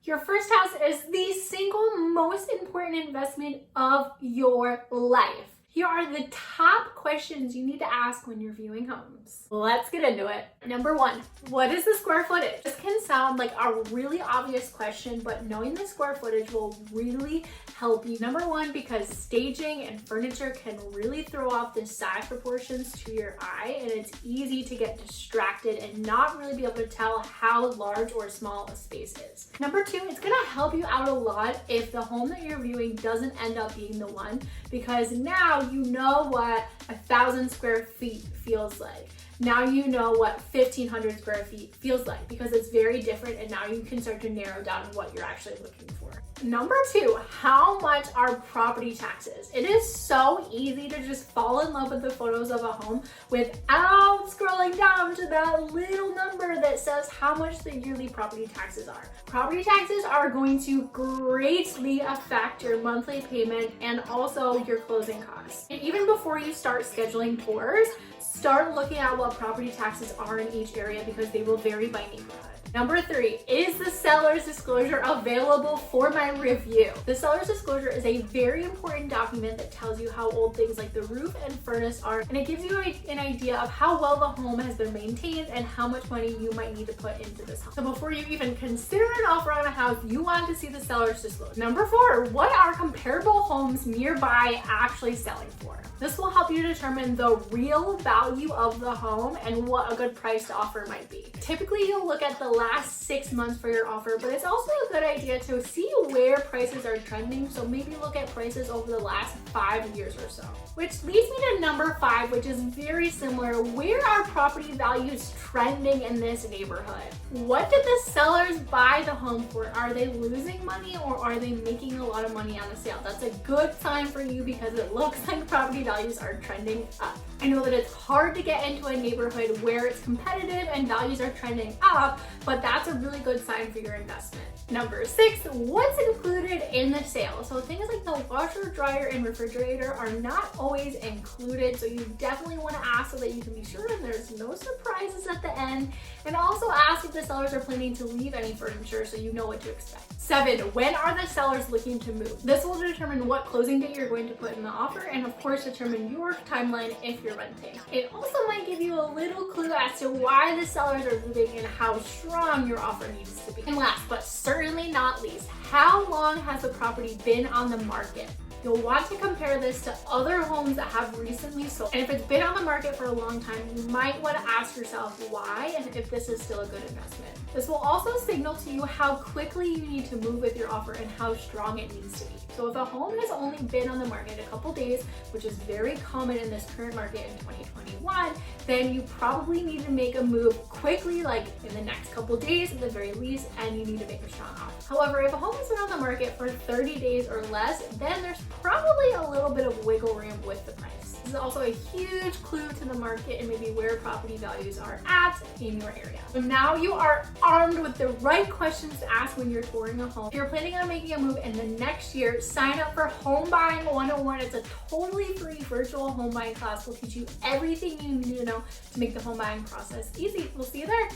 Your first house is the single most important investment of your life. Here are the top questions you need to ask when you're viewing homes. Let's get into it. Number one, what is the square footage? This can sound like a really obvious question, but knowing the square footage will really help you. Number one, because staging and furniture can really throw off the size proportions to your eye, and it's easy to get distracted and not really be able to tell how large or small a space is. Number two, it's gonna help you out a lot if the home that you're viewing doesn't end up being the one, because now you know what 1,000 square feet feels like. Now you know what 1,500 square feet feels like, because it's very different, and now you can start to narrow down what you're actually looking for. Number two, how much are property taxes? It is so easy to just fall in love with the photos of a home without scrolling down to that little number that says how much the yearly property taxes are. Property taxes are going to greatly affect your monthly payment and also your closing costs. And even before you start scheduling tours, start looking at what property taxes are in each area, because they will vary by neighborhood. Number three, is the seller's disclosure available for my review? The seller's disclosure is a very important document that tells you how old things like the roof and furnace are, and it gives you an idea of how well the home has been maintained and how much money you might need to put into this home. So before you even consider an offer on a house, you want to see the seller's disclosure. Number four, what are comparable homes nearby actually selling for? This will help you determine the real value of the home and what a good price to offer might be. Typically, you'll look at the last 6 months for your offer, but it's also a good idea to see where prices are trending. So maybe look at prices over the last 5 years or so. Which leads me to number five, which is very similar. Where are property values trending in this neighborhood? What did the sellers buy the home for? Are they losing money, or are they making a lot of money on the sale? That's a good sign for you, because it looks like property values are trending up. I know that it's hard to get into a neighborhood where it's competitive and values are trending up, but that's a really good sign for your investment. Number six, what's included in the sale? So things like the washer, dryer, and refrigerator are not always included, so you definitely want to ask so that you can be sure and there's no surprises at the end. And also ask if the sellers are planning to leave any furniture so you know what to expect. Seven, when are the sellers looking to move? This will determine what closing date you're going to put in the offer, and of course determine your timeline if you're renting. It also might give you a little clue as to why the sellers are moving and how strong your offer needs to be. And last but certainly not least, how long has the property been on the market? You'll want to compare this to other homes that have recently sold. And if it's been on the market for a long time, you might want to ask yourself why and if this is still a good investment. This will also signal to you how quickly you need to move with your offer and how strong it needs to be. So if a home has only been on the market a couple days, which is very common in this current market in 2021, then you probably need to make a move quickly, like in the next couple days at the very least, and you need to make a strong offer. However, if a home has been on the market for 30 days or less, then there's probably a little bit of wiggle room with the price. This is also a huge clue to the market and maybe where property values are at in your area. So now you are armed with the right questions to ask when you're touring a home. If you're planning on making a move in the next year, sign up for Home Buying 101. It's a totally free virtual home buying class. We'll teach you everything you need to know to make the home buying process easy. We'll see you there.